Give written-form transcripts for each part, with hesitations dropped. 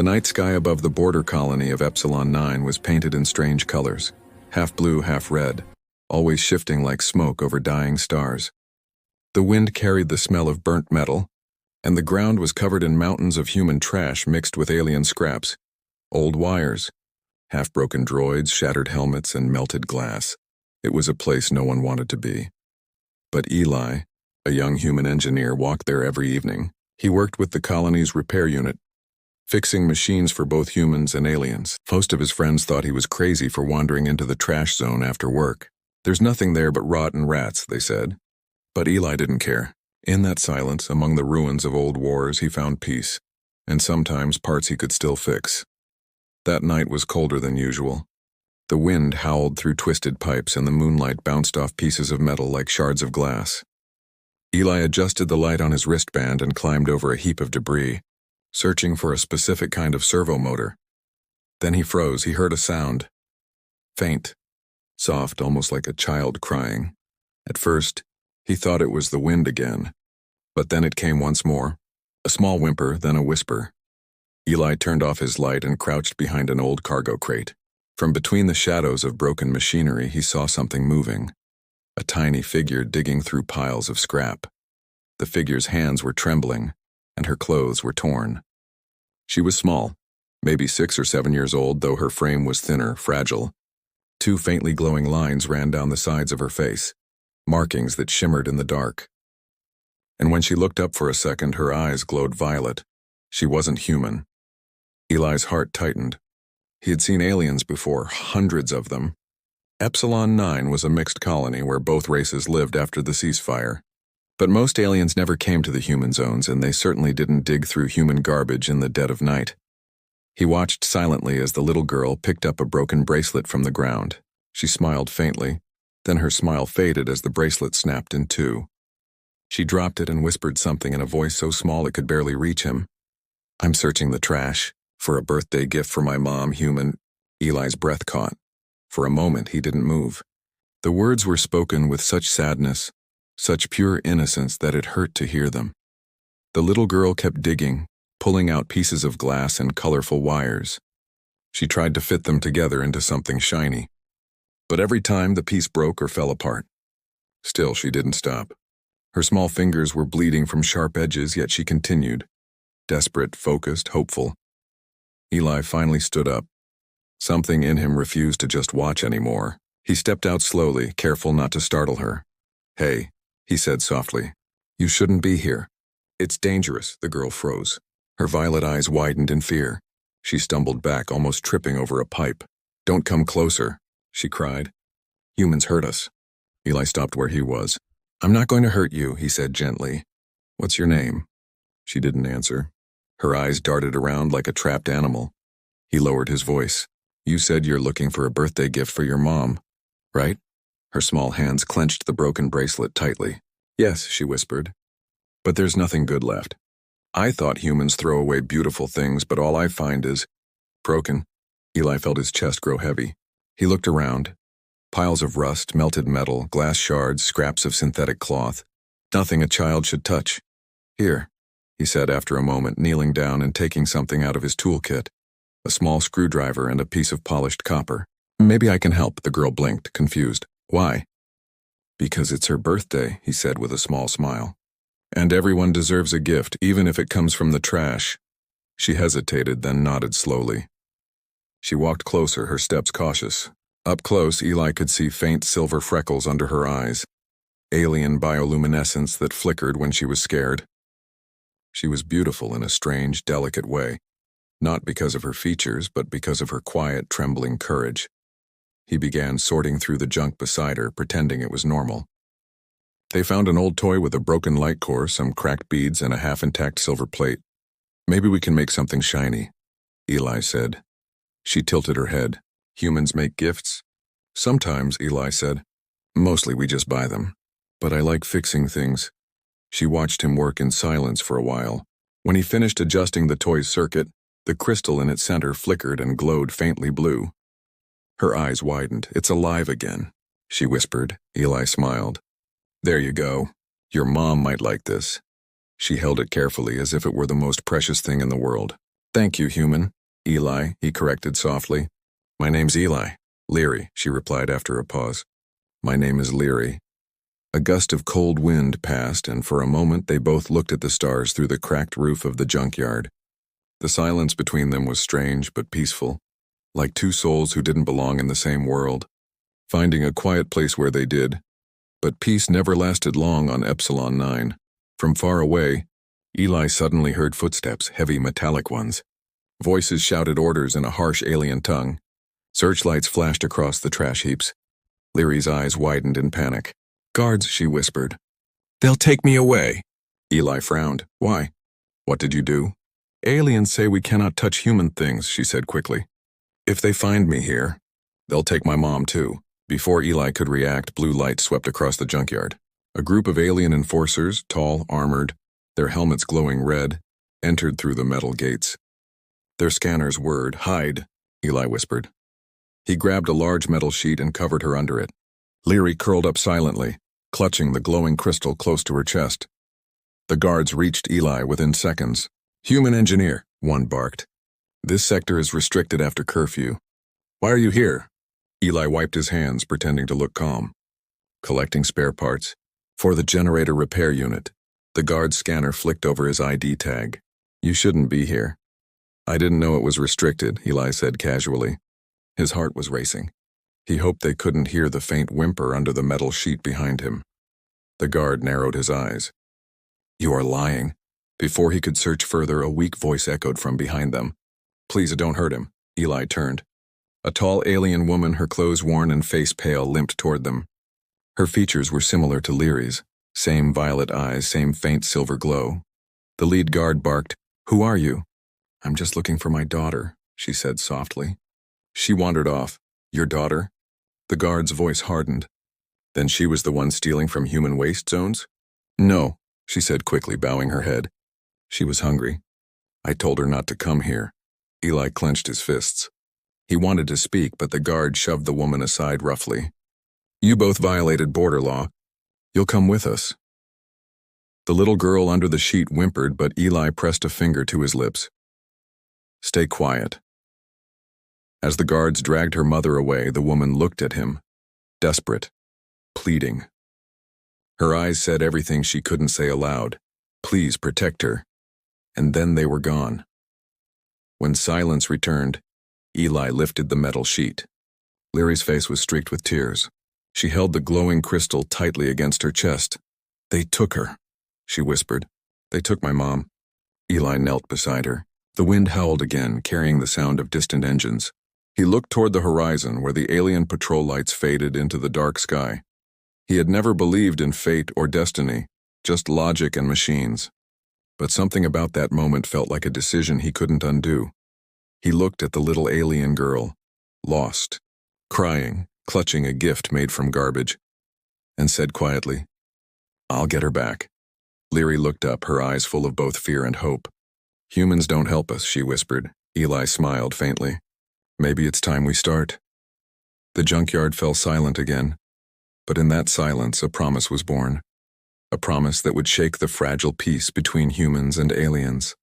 The night sky above the border colony of Epsilon 9 was painted in strange colors, half blue, half red, always shifting like smoke over dying stars. The wind carried the smell of burnt metal, and the ground was covered in mountains of human trash mixed with alien scraps, old wires, half-broken droids, shattered helmets, and melted glass. It was a place no one wanted to be. But Eli, a young human engineer, walked there every evening. He worked with the colony's repair unit, fixing machines for both humans and aliens. Most of his friends thought he was crazy for wandering into the trash zone after work. There's nothing there but rotten rats, they said. But Eli didn't care. In that silence, among the ruins of old wars, he found peace, and sometimes parts he could still fix. That night was colder than usual. The wind howled through twisted pipes and the moonlight bounced off pieces of metal like shards of glass. Eli adjusted the light on his wristband and climbed over a heap of debris, searching for a specific kind of servo motor. Then he froze. He heard a sound. Faint, soft, almost like a child crying. At first, he thought it was the wind again, but then it came once more, a small whimper, then a whisper. Eli turned off his light and crouched behind an old cargo crate. From between the shadows of broken machinery, he saw something moving, a tiny figure digging through piles of scrap. The figure's hands were trembling, and her clothes were torn. She was small, maybe 6 or 7 years old, though her frame was thinner, fragile. 2 faintly glowing lines ran down the sides of her face, markings that shimmered in the dark. And when she looked up for a second, her eyes glowed violet. She wasn't human. Eli's heart tightened. He had seen aliens before, hundreds of them. Epsilon 9 was a mixed colony where both races lived after the ceasefire. But most aliens never came to the human zones, and they certainly didn't dig through human garbage in the dead of night. He watched silently as the little girl picked up a broken bracelet from the ground. She smiled faintly, then her smile faded as the bracelet snapped in two. She dropped it and whispered something in a voice so small it could barely reach him. "I'm searching the trash for a birthday gift for my mom, human." Eli's breath caught. For a moment, he didn't move. The words were spoken with such sadness, such pure innocence that it hurt to hear them. The little girl kept digging, pulling out pieces of glass and colorful wires. She tried to fit them together into something shiny. But every time the piece broke or fell apart. Still, she didn't stop. Her small fingers were bleeding from sharp edges, yet she continued. Desperate, focused, hopeful. Eli finally stood up. Something in him refused to just watch anymore. He stepped out slowly, careful not to startle her. "Hey," he said softly. "You shouldn't be here. It's dangerous." The girl froze. Her violet eyes widened in fear. She stumbled back, almost tripping over a pipe. "Don't come closer," she cried. "Humans hurt us." Eli stopped where he was. "I'm not going to hurt you," he said gently. "What's your name?" She didn't answer. Her eyes darted around like a trapped animal. He lowered his voice. "You said you're looking for a birthday gift for your mom, right?" Her small hands clenched the broken bracelet tightly. "Yes," she whispered. "But there's nothing good left. I thought humans throw away beautiful things, but all I find is broken." Eli felt his chest grow heavy. He looked around. Piles of rust, melted metal, glass shards, scraps of synthetic cloth. Nothing a child should touch. "Here," he said after a moment, kneeling down and taking something out of his toolkit. A small screwdriver and a piece of polished copper. "Maybe I can help," the girl blinked, confused. "Why?" "Because it's her birthday," he said with a small smile. "And everyone deserves a gift, even if it comes from the trash." She hesitated, then nodded slowly. She walked closer, her steps cautious. Up close, Eli could see faint silver freckles under her eyes, alien bioluminescence that flickered when she was scared. She was beautiful in a strange, delicate way, not because of her features, but because of her quiet, trembling courage. He began sorting through the junk beside her, pretending it was normal. They found an old toy with a broken light core, some cracked beads, and a half-intact silver plate. "Maybe we can make something shiny," Eli said. She tilted her head. "Humans make gifts?" "Sometimes," Eli said. "Mostly we just buy them. But I like fixing things." She watched him work in silence for a while. When he finished adjusting the toy's circuit, the crystal in its center flickered and glowed faintly blue. Her eyes widened. "It's alive again," she whispered. Eli smiled. "There you go. Your mom might like this." She held it carefully as if it were the most precious thing in the world. Thank you, human. Eli, he corrected softly. My name's Eli. Leary, she replied after a pause. My name is Leary. A gust of cold wind passed, and for a moment they both looked at the stars through the cracked roof of the junkyard. The silence between them was strange but peaceful, like two souls who didn't belong in the same world, finding a quiet place where they did. But peace never lasted long on Epsilon 9. From far away, Eli suddenly heard footsteps, heavy metallic ones. Voices shouted orders in a harsh alien tongue. Searchlights flashed across the trash heaps. Leary's eyes widened in panic. Guards, she whispered. They'll take me away. Eli frowned. Why? What did you do? Aliens say we cannot touch human things, she said quickly. If they find me here, they'll take my mom too. Before Eli could react, blue light swept across the junkyard. A group of alien enforcers, tall, armored, their helmets glowing red, entered through the metal gates. Their scanners whirred. Hide, Eli whispered. He grabbed a large metal sheet and covered her under it. Leary curled up silently, clutching the glowing crystal close to her chest. The guards reached Eli within seconds. Human engineer, one barked. This sector is restricted after curfew. Why are you here? Eli wiped his hands, pretending to look calm. Collecting spare parts. For the generator repair unit. The guard's scanner flicked over his ID tag. You shouldn't be here. I didn't know it was restricted, Eli said casually. His heart was racing. He hoped they couldn't hear the faint whimper under the metal sheet behind him. The guard narrowed his eyes. You are lying. Before he could search further, a weak voice echoed from behind them. Please don't hurt him. Eli turned. A tall alien woman, her clothes worn and face pale, limped toward them. Her features were similar to Leary's. Same violet eyes, same faint silver glow. The lead guard barked, Who are you? I'm just looking for my daughter, she said softly. She wandered off. Your daughter? The guard's voice hardened. Then she was the one stealing from human waste zones? No, she said quickly, bowing her head. She was hungry. I told her not to come here. Eli clenched his fists. He wanted to speak, but the guard shoved the woman aside roughly. You both violated border law. You'll come with us. The little girl under the sheet whimpered, but Eli pressed a finger to his lips. Stay quiet. As the guards dragged her mother away, the woman looked at him, desperate, pleading. Her eyes said everything she couldn't say aloud. Please protect her. And then they were gone. When silence returned, Eli lifted the metal sheet. Leary's face was streaked with tears. She held the glowing crystal tightly against her chest. They took her, she whispered. They took my mom. Eli knelt beside her. The wind howled again, carrying the sound of distant engines. He looked toward the horizon where the alien patrol lights faded into the dark sky. He had never believed in fate or destiny, just logic and machines. But something about that moment felt like a decision he couldn't undo. He looked at the little alien girl, lost, crying, clutching a gift made from garbage, and said quietly, I'll get her back. Leary looked up, her eyes full of both fear and hope. Humans don't help us, she whispered. Eli smiled faintly. Maybe it's time we start. The junkyard fell silent again, but in that silence a promise was born. A promise that would shake the fragile peace between humans and aliens,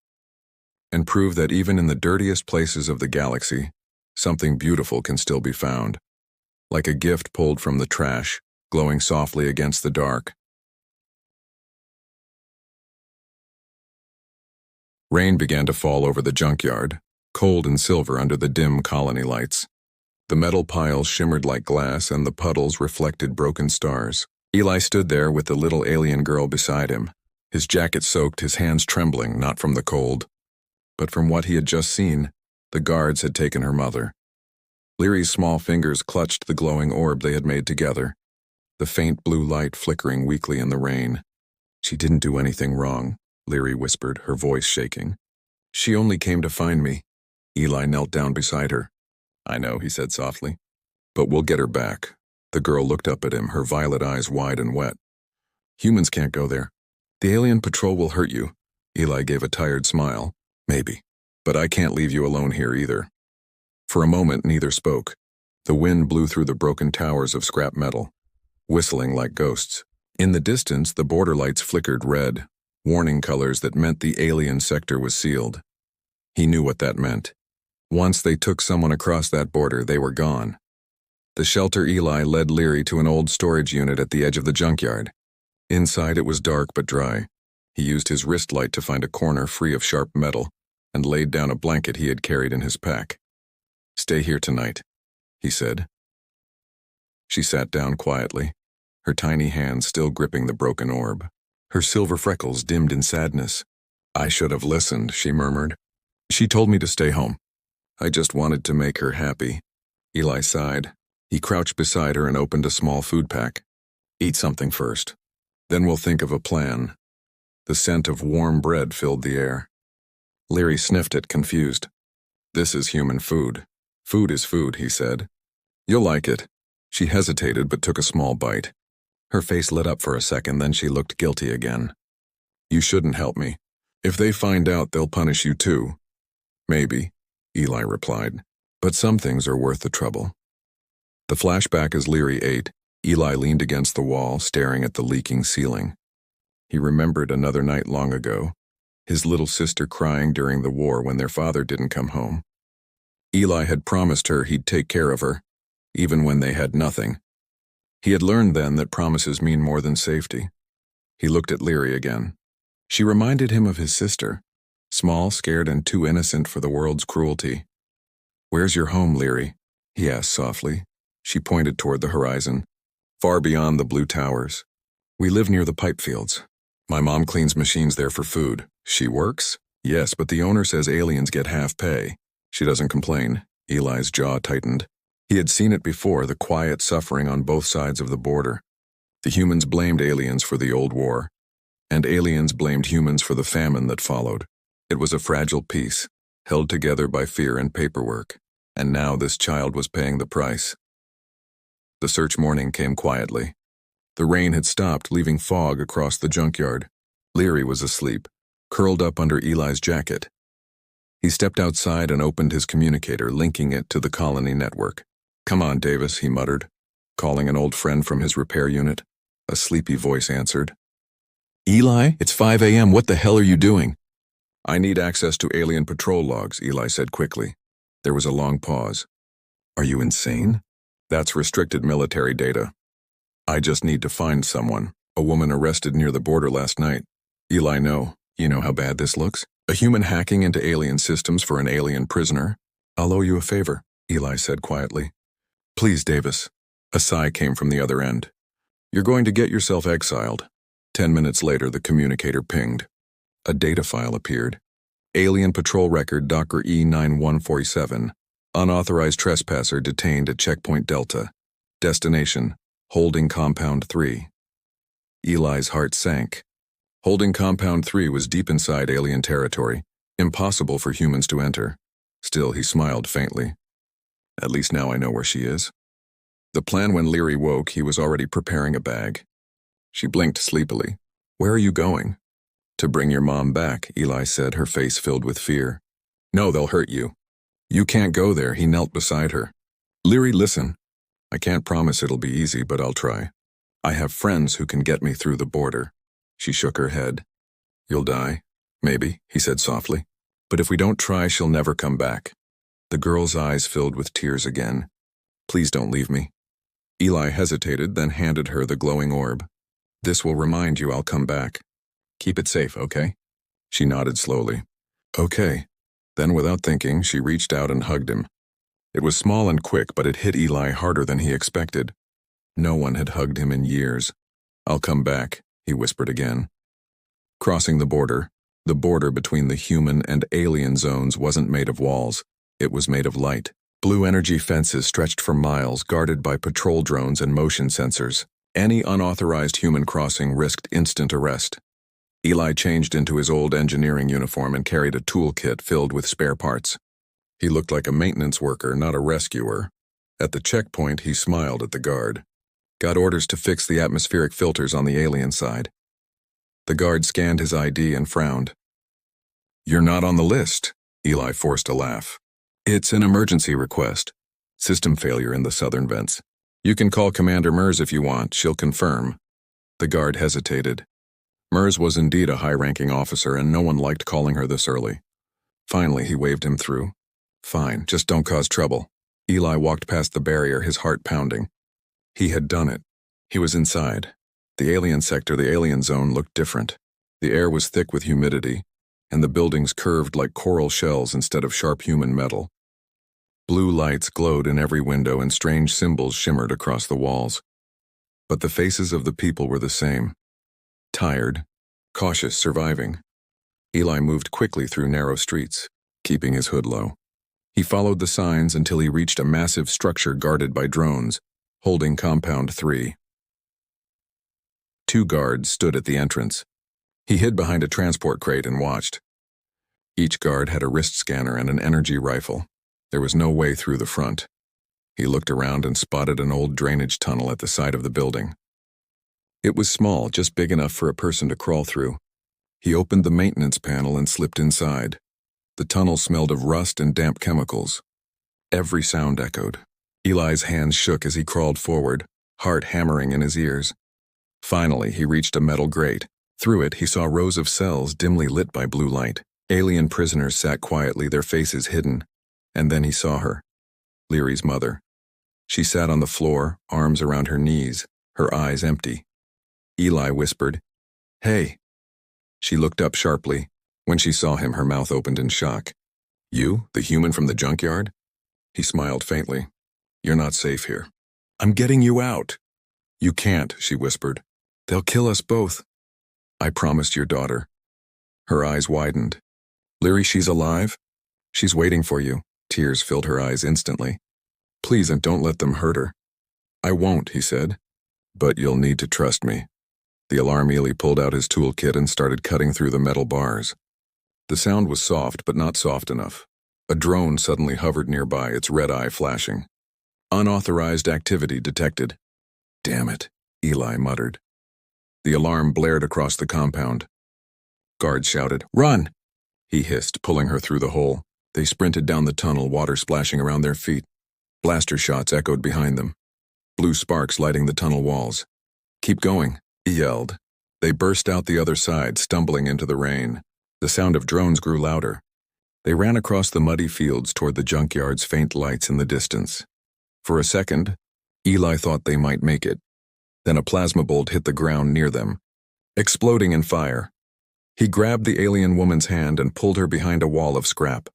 and prove that even in the dirtiest places of the galaxy, something beautiful can still be found, like a gift pulled from the trash, glowing softly against the dark. Rain began to fall over the junkyard, cold and silver under the dim colony lights. The metal piles shimmered like glass and the puddles reflected broken stars. Eli stood there with the little alien girl beside him, his jacket soaked, his hands trembling, not from the cold, but from what he had just seen. The guards had taken her mother. Leary's small fingers clutched the glowing orb they had made together, the faint blue light flickering weakly in the rain. She didn't do anything wrong, Leary whispered, her voice shaking. She only came to find me. Eli knelt down beside her. I know, he said softly, but we'll get her back. The girl looked up at him, her violet eyes wide and wet. Humans can't go there. The alien patrol will hurt you. Eli gave a tired smile. Maybe. But I can't leave you alone here either. For a moment, neither spoke. The wind blew through the broken towers of scrap metal, whistling like ghosts. In the distance, the border lights flickered red, warning colors that meant the alien sector was sealed. He knew what that meant. Once they took someone across that border, they were gone. The shelter Eli led Leary to an old storage unit at the edge of the junkyard. Inside it was dark but dry. He used his wrist light to find a corner free of sharp metal and laid down a blanket he had carried in his pack. "Stay here tonight," he said. She sat down quietly, her tiny hands still gripping the broken orb. Her silver freckles dimmed in sadness. "I should have listened," she murmured. "She told me to stay home. I just wanted to make her happy." Eli sighed. He crouched beside her and opened a small food pack. "Eat something first. Then we'll think of a plan." The scent of warm bread filled the air. Leary sniffed it, confused. "This is human food. Food is food," he said. "You'll like it." She hesitated but took a small bite. Her face lit up for a second, then she looked guilty again. "You shouldn't help me. If they find out, they'll punish you too." "Maybe," Eli replied. "But some things are worth the trouble." The flashback as Leary ate, Eli leaned against the wall, staring at the leaking ceiling. He remembered another night long ago, his little sister crying during the war when their father didn't come home. Eli had promised her he'd take care of her, even when they had nothing. He had learned then that promises mean more than safety. He looked at Leary again. She reminded him of his sister, small, scared, and too innocent for the world's cruelty. "Where's your home, Leary?" he asked softly. She pointed toward the horizon, far beyond the blue towers. "We live near the pipe fields. My mom cleans machines there for food." "She works?" "Yes, but the owner says aliens get half pay. She doesn't complain." Eli's jaw tightened. He had seen it before, the quiet suffering on both sides of the border. The humans blamed aliens for the old war, and aliens blamed humans for the famine that followed. It was a fragile peace, held together by fear and paperwork, and now this child was paying the price. The search morning came quietly. The rain had stopped, leaving fog across the junkyard. Leary was asleep, curled up under Eli's jacket. He stepped outside and opened his communicator, linking it to the colony network. "Come on, Davis," he muttered, calling an old friend from his repair unit. A sleepy voice answered. "Eli, it's 5 a.m. What the hell are you doing?" "I need access to alien patrol logs," Eli said quickly. There was a long pause. "Are you insane?" "That's restricted military data. I just need to find someone. A woman arrested near the border last night." "Eli, no. You know how bad this looks? A human hacking into alien systems for an alien prisoner." "I'll owe you a favor," Eli said quietly. "Please, Davis." A sigh came from the other end. "You're going to get yourself exiled." 10 minutes later, the communicator pinged. A data file appeared. Alien Patrol Record Docker E9147. Unauthorized trespasser detained at Checkpoint Delta. Destination, Holding Compound 3. Eli's heart sank. Holding Compound 3 was deep inside alien territory, impossible for humans to enter. Still, he smiled faintly. "At least now I know where she is." The plan when Leary woke, he was already preparing a bag. She blinked sleepily. "Where are you going?" "To bring your mom back," Eli said, her face filled with fear. "No, they'll hurt you." "You can't go there," he knelt beside her. "Leary, listen. I can't promise it'll be easy, but I'll try. I have friends who can get me through the border." She shook her head. "You'll die, maybe," he said softly. "But if we don't try, she'll never come back." The girl's eyes filled with tears again. "Please don't leave me." Eli hesitated, then handed her the glowing orb. "This will remind you I'll come back. Keep it safe, okay?" She nodded slowly. "Okay." Then, without thinking, she reached out and hugged him. It was small and quick, but it hit Eli harder than he expected. No one had hugged him in years. "I'll come back," he whispered again. Crossing the border between the human and alien zones wasn't made of walls. It was made of light. Blue energy fences stretched for miles, guarded by patrol drones and motion sensors. Any unauthorized human crossing risked instant arrest. Eli changed into his old engineering uniform and carried a toolkit filled with spare parts. He looked like a maintenance worker, not a rescuer. At the checkpoint, he smiled at the guard. "Got orders to fix the atmospheric filters on the alien side." The guard scanned his ID and frowned. "You're not on the list," Eli forced a laugh. "It's an emergency request. System failure in the southern vents. You can call Commander Mers if you want, she'll confirm." The guard hesitated. Mers was indeed a high-ranking officer, and no one liked calling her this early. Finally, he waved him through. Fine, just don't cause trouble. Eli walked past the barrier, his heart pounding. He had done it. He was inside. The alien sector, the alien zone, looked different. The air was thick with humidity, and the buildings curved like coral shells instead of sharp human metal. Blue lights glowed in every window and strange symbols shimmered across the walls. But the faces of the people were the same. Tired, cautious, surviving. Eli moved quickly through narrow streets, keeping his hood low. He followed the signs until he reached a massive structure guarded by drones, holding Compound 3. 2 guards stood at the entrance. He hid behind a transport crate and watched. Each guard had a wrist scanner and an energy rifle. There was no way through the front. He looked around and spotted an old drainage tunnel at the side of the building. It was small, just big enough for a person to crawl through. He opened the maintenance panel and slipped inside. The tunnel smelled of rust and damp chemicals. Every sound echoed. Eli's hands shook as he crawled forward, heart hammering in his ears. Finally, he reached a metal grate. Through it, he saw rows of cells dimly lit by blue light. Alien prisoners sat quietly, their faces hidden. And then he saw her, Leary's mother. She sat on the floor, arms around her knees, her eyes empty. Eli whispered, "Hey." She looked up sharply. When she saw him, her mouth opened in shock. "You, the human from the junkyard?" He smiled faintly. "You're not safe here. I'm getting you out." "You can't," she whispered. "They'll kill us both." "I promised your daughter." Her eyes widened. "Leary, she's alive? She's waiting for you." Tears filled her eyes instantly. "Please, and don't let them hurt her." "I won't," he said. "But you'll need to trust me." The alarm Eli pulled out his toolkit and started cutting through the metal bars. The sound was soft, but not soft enough. A drone suddenly hovered nearby, its red eye flashing. "Unauthorized activity detected." "Damn it," Eli muttered. The alarm blared across the compound. Guards shouted, "Run!" He hissed, pulling her through the hole. They sprinted down the tunnel, water splashing around their feet. Blaster shots echoed behind them, blue sparks lighting the tunnel walls. "Keep going," he yelled. They burst out the other side, stumbling into the rain. The sound of drones grew louder. They ran across the muddy fields toward the junkyard's faint lights in the distance. For a second, Eli thought they might make it. Then a plasma bolt hit the ground near them, exploding in fire. He grabbed the alien woman's hand and pulled her behind a wall of scrap.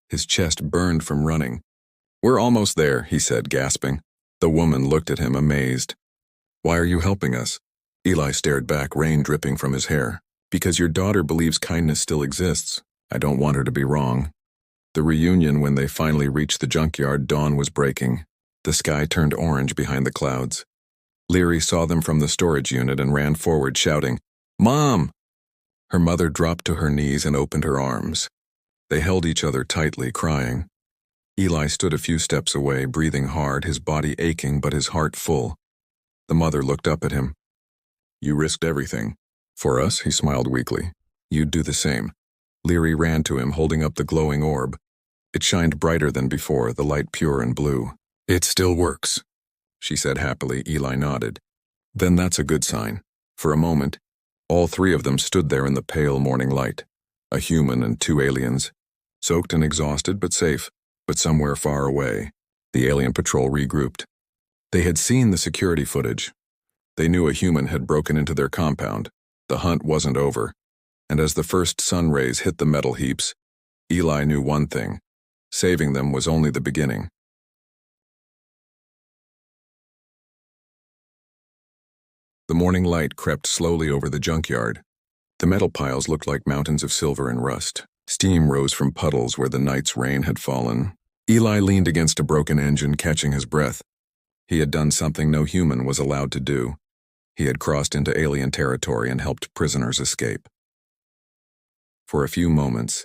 His chest burned from running. "We're almost there," he said, gasping. The woman looked at him, amazed. "Why are you helping us?" Eli stared back, rain dripping from his hair. "Because your daughter believes kindness still exists. I don't want her to be wrong." The reunion, when they finally reached the junkyard, dawn was breaking. The sky turned orange behind the clouds. Leary saw them from the storage unit and ran forward, shouting, "Mom!" Her mother dropped to her knees and opened her arms. They held each other tightly, crying. Eli stood a few steps away, breathing hard, his body aching but his heart full. The mother looked up at him. "You risked everything. For us," he smiled weakly. "You'd do the same." Leary ran to him, holding up the glowing orb. It shined brighter than before, the light pure and blue. "It still works," she said happily. Eli nodded. "Then that's a good sign." For a moment, all 3 of them stood there in the pale morning light. A human and 2 aliens, soaked and exhausted but safe, but somewhere far away. The alien patrol regrouped. They had seen the security footage. They knew a human had broken into their compound. The hunt wasn't over. And as the first sun rays hit the metal heaps, Eli knew one thing. Saving them was only the beginning. The morning light crept slowly over the junkyard. The metal piles looked like mountains of silver and rust. Steam rose from puddles where the night's rain had fallen. Eli leaned against a broken engine, catching his breath. He had done something no human was allowed to do. He had crossed into alien territory and helped prisoners escape. For a few moments,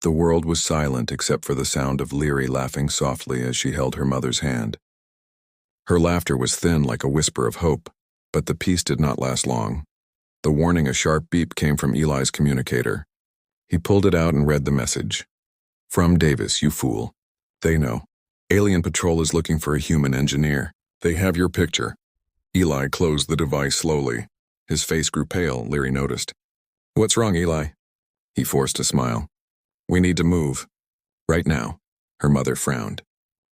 the world was silent except for the sound of Leary laughing softly as she held her mother's hand. Her laughter was thin like a whisper of hope, but the peace did not last long. The warning, a sharp beep, came from Eli's communicator. He pulled it out and read the message. "From Davis, you fool. They know. Alien Patrol is looking for a human engineer. They have your picture." Eli closed the device slowly. His face grew pale, Leary noticed. "What's wrong, Eli?" He forced a smile. We need to move. Right now. Her mother frowned.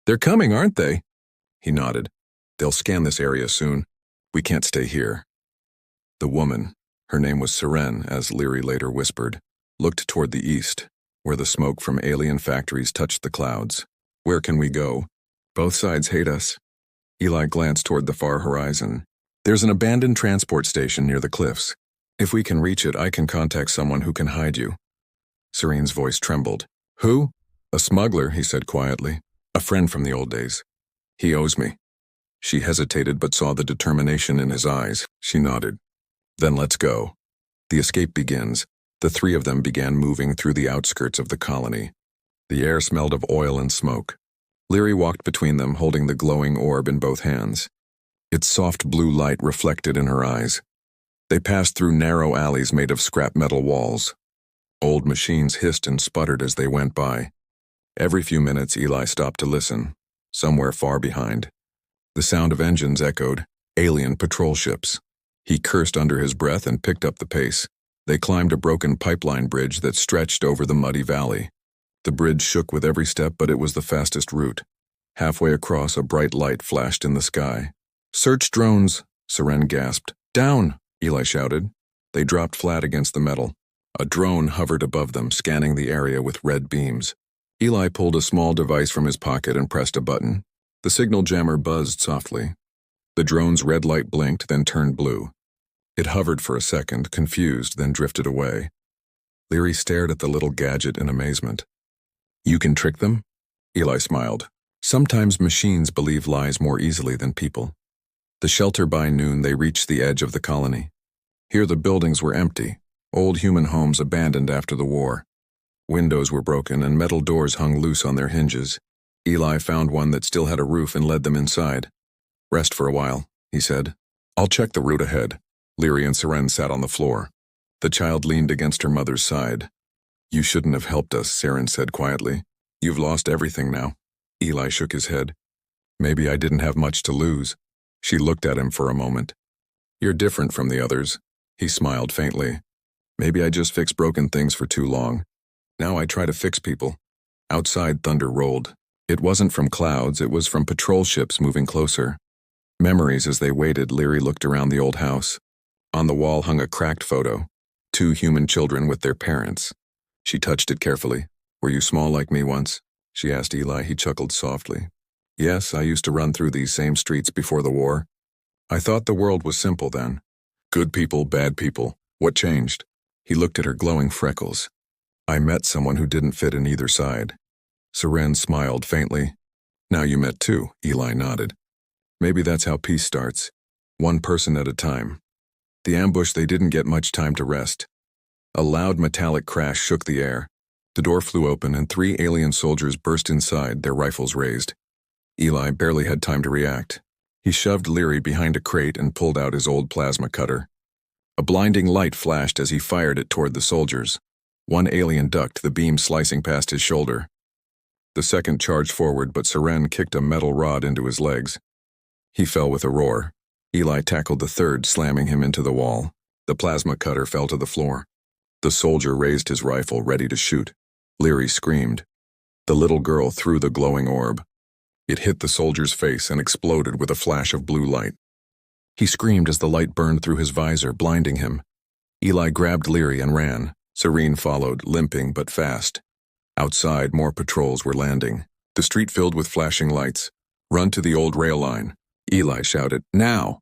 They're coming, aren't they? He nodded. They'll scan this area soon. We can't stay here. The woman, her name was Seren, as Leary later whispered, looked toward the east, where the smoke from alien factories touched the clouds. Where can we go? Both sides hate us. Eli glanced toward the far horizon. There's an abandoned transport station near the cliffs. If we can reach it, I can contact someone who can hide you. Serene's voice trembled. Who? A smuggler, he said quietly. A friend from the old days. He owes me. She hesitated but saw the determination in his eyes. She nodded. Then let's go. The escape begins. The three of them began moving through the outskirts of the colony. The air smelled of oil and smoke. Leary walked between them, holding the glowing orb in both hands. Its soft blue light reflected in her eyes. They passed through narrow alleys made of scrap metal walls. Old machines hissed and sputtered as they went by. Every few minutes, Eli stopped to listen. Somewhere far behind, the sound of engines echoed. Alien patrol ships. He cursed under his breath and picked up the pace. They climbed a broken pipeline bridge that stretched over the muddy valley. The bridge shook with every step, but it was the fastest route. Halfway across, a bright light flashed in the sky. Search drones, Seren gasped. Down, Eli shouted. They dropped flat against the metal. A drone hovered above them, scanning the area with red beams. Eli pulled a small device from his pocket and pressed a button. The signal jammer buzzed softly. The drone's red light blinked, then turned blue. It hovered for a second, confused, then drifted away. Leary stared at the little gadget in amazement. You can trick them? Eli smiled. Sometimes machines believe lies more easily than people. The shelter by noon, they reached the edge of the colony. Here the buildings were empty, old human homes abandoned after the war. Windows were broken and metal doors hung loose on their hinges. Eli found one that still had a roof and led them inside. Rest for a while, he said. I'll check the route ahead. Leary and Seren sat on the floor. The child leaned against her mother's side. You shouldn't have helped us, Seren said quietly. You've lost everything now. Eli shook his head. Maybe I didn't have much to lose. She looked at him for a moment. You're different from the others. He smiled faintly. Maybe I just fixed broken things for too long. Now I try to fix people. Outside, thunder rolled. It wasn't from clouds, it was from patrol ships moving closer. Memories as they waited, Leary looked around the old house. On the wall hung a cracked photo. 2 human children with their parents. She touched it carefully. Were you small like me once? She asked Eli. He chuckled softly. Yes, I used to run through these same streets before the war. I thought the world was simple then. Good people, bad people. What changed? He looked at her glowing freckles. I met someone who didn't fit in either side. Seren smiled faintly. Now you met 2, Eli nodded. Maybe that's how peace starts. One person at a time. The ambush, they didn't get much time to rest. A loud metallic crash shook the air. The door flew open and 3 alien soldiers burst inside, their rifles raised. Eli barely had time to react. He shoved Leary behind a crate and pulled out his old plasma cutter. A blinding light flashed as he fired it toward the soldiers. One alien ducked, the beam slicing past his shoulder. The second charged forward, but Seren kicked a metal rod into his legs. He fell with a roar. Eli tackled the third, slamming him into the wall. The plasma cutter fell to the floor. The soldier raised his rifle, ready to shoot. Leary screamed. The little girl threw the glowing orb. It hit the soldier's face and exploded with a flash of blue light. He screamed as the light burned through his visor, blinding him. Eli grabbed Leary and ran. Serene followed, limping but fast. Outside, more patrols were landing. The street filled with flashing lights. Run to the old rail line. Eli shouted, now!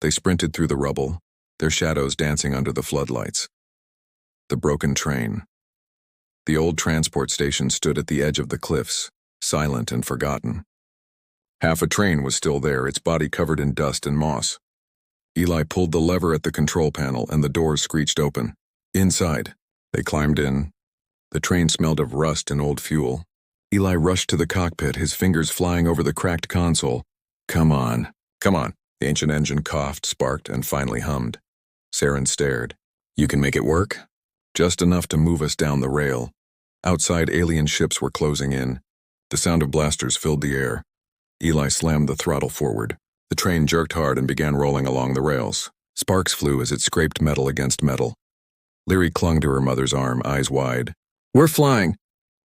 They sprinted through the rubble, their shadows dancing under the floodlights. The broken train. The old transport station stood at the edge of the cliffs, silent and forgotten. Half a train was still there, its body covered in dust and moss. Eli pulled the lever at the control panel and the doors screeched open. Inside, they climbed in. The train smelled of rust and old fuel. Eli rushed to the cockpit, his fingers flying over the cracked console. Come on, come on. The ancient engine coughed, sparked, and finally hummed. Seren stared. You can make it work? Just enough to move us down the rail. Outside, alien ships were closing in. The sound of blasters filled the air. Eli slammed the throttle forward. The train jerked hard and began rolling along the rails. Sparks flew as it scraped metal against metal. Leary clung to her mother's arm, eyes wide. We're flying.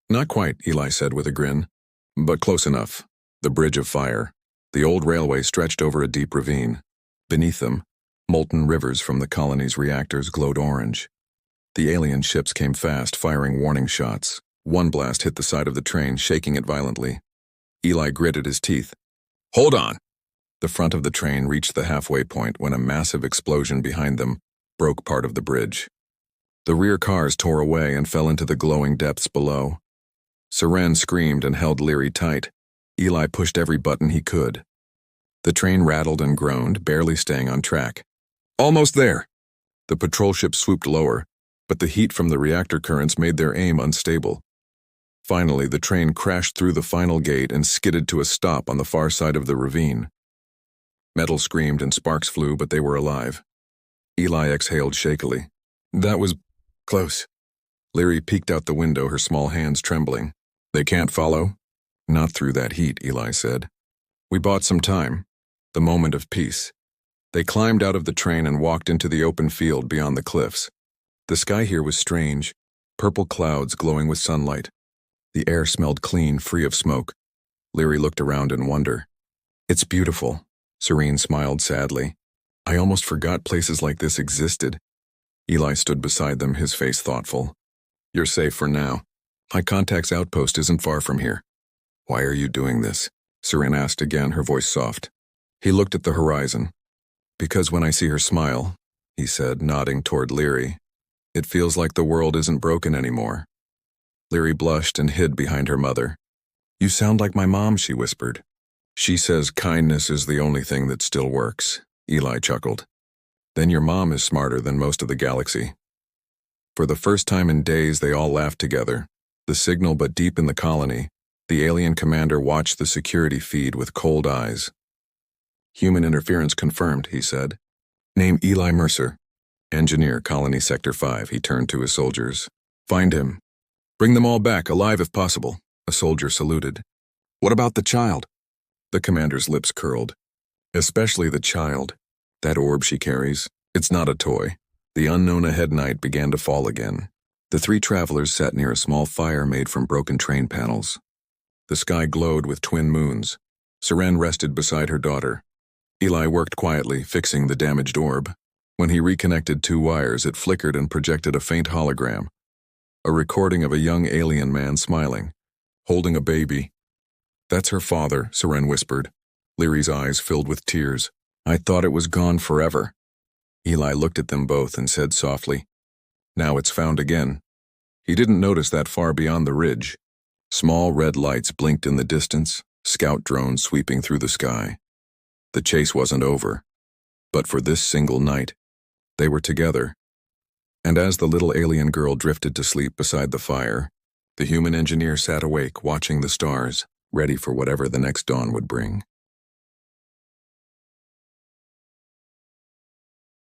Not quite, Eli said with a grin. But close enough. The bridge of fire. The old railway stretched over a deep ravine. Beneath them, molten rivers from the colony's reactors glowed orange. The alien ships came fast, firing warning shots. One blast hit the side of the train, shaking it violently. Eli gritted his teeth. Hold on! The front of the train reached the halfway point when a massive explosion behind them broke part of the bridge. The rear cars tore away and fell into the glowing depths below. Seren screamed and held Leary tight. Eli pushed every button he could. The train rattled and groaned, barely staying on track. Almost there! The patrol ship swooped lower, but the heat from the reactor currents made their aim unstable. Finally, the train crashed through the final gate and skidded to a stop on the far side of the ravine. Metal screamed and sparks flew, but they were alive. Eli exhaled shakily. That was close. Leary peeked out the window, her small hands trembling. They can't follow? Not through that heat, Eli said. We bought some time. The moment of peace. They climbed out of the train and walked into the open field beyond the cliffs. The sky here was strange, purple clouds glowing with sunlight. The air smelled clean, free of smoke. Leary looked around in wonder. It's beautiful, Serene smiled sadly. I almost forgot places like this existed. Eli stood beside them, his face thoughtful. You're safe for now. My contact's outpost isn't far from here. Why are you doing this? Serene asked again, her voice soft. He looked at the horizon. Because when I see her smile, he said, nodding toward Leary, it feels like the world isn't broken anymore. Leary blushed and hid behind her mother. You sound like my mom, she whispered. She says kindness is the only thing that still works, Eli chuckled. Then your mom is smarter than most of the galaxy. For the first time in days, they all laughed together. The signal, but deep in the colony, the alien commander watched the security feed with cold eyes. Human interference confirmed, he said. Name Eli Mercer. Engineer, Colony Sector 5, he turned to his soldiers. Find him. Bring them all back, alive if possible, a soldier saluted. What about the child? The commander's lips curled. Especially the child. That orb she carries, it's not a toy. The unknown ahead night began to fall again. The three travelers sat near a small fire made from broken train panels. The sky glowed with twin moons. Seren rested beside her daughter. Eli worked quietly, fixing the damaged orb. When he reconnected two wires, it flickered and projected a faint hologram. A recording of a young alien man smiling, holding a baby. That's her father, Seren whispered. Leary's eyes filled with tears. I thought it was gone forever. Eli looked at them both and said softly, Now it's found again. He didn't notice that far beyond the ridge. Small red lights blinked in the distance, scout drones sweeping through the sky. The chase wasn't over. But for this single night, they were together. And as the little alien girl drifted to sleep beside the fire, the human engineer sat awake watching the stars, ready for whatever the next dawn would bring.